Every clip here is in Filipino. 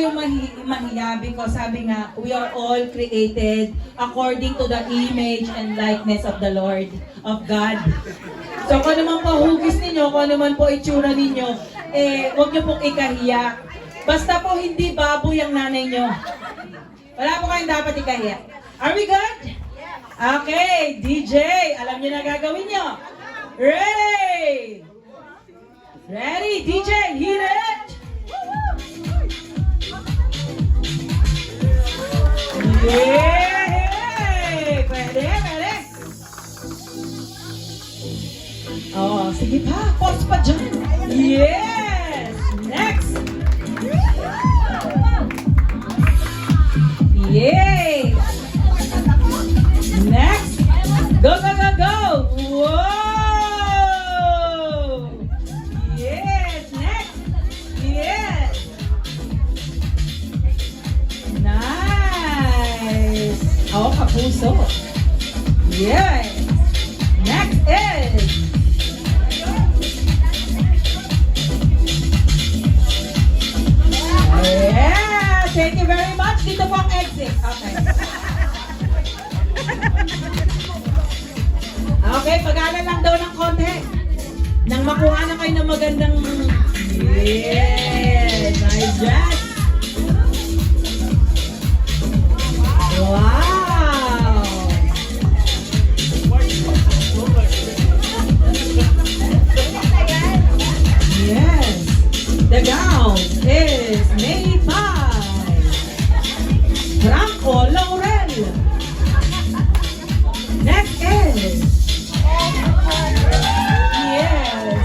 Yung mahiya because sabi nga, we are all created according to the image and likeness of the Lord, of God. So kung naman po hugis ninyo, kung naman po itsura ninyo, huwag nyo pong ikahiya. Basta po hindi baboy ang nanay nyo. Wala po kayong dapat ikahiya. Are we good? Okay, DJ, alam nyo na gagawin nyo. Ready? Ready, DJ, hit it! Yay! Pwede, pwede. Oh, sige pa. Pause pa dyan. Yes! Next! Yay! Next! Go, go, go, go! Whoa! Yes! Next! Yes! Nice! Oh, kapuso. Yes! Next is... Yeah! Thank you very much. Dito po ang exit. Okay. Okay, pag-aala lang daw ng konti. Nang makuha na kayo ng magandang... Yes! Nice job! Wow! Yes! The gown is made by Franco Laurel. Next is... Yes!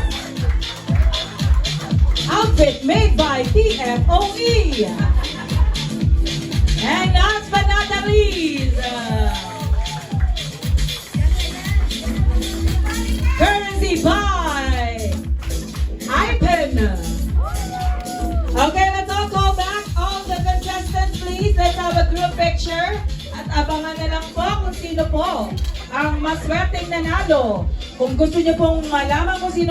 Outfit made by TFOE. And last but not the least, courtesy by IPEN. Okay, let's all go back. All the contestants, please. Let's have a group picture. At abangan na lang po kung sino po ang maswerteng nanalo. Kung gusto niyo pong malaman kung sino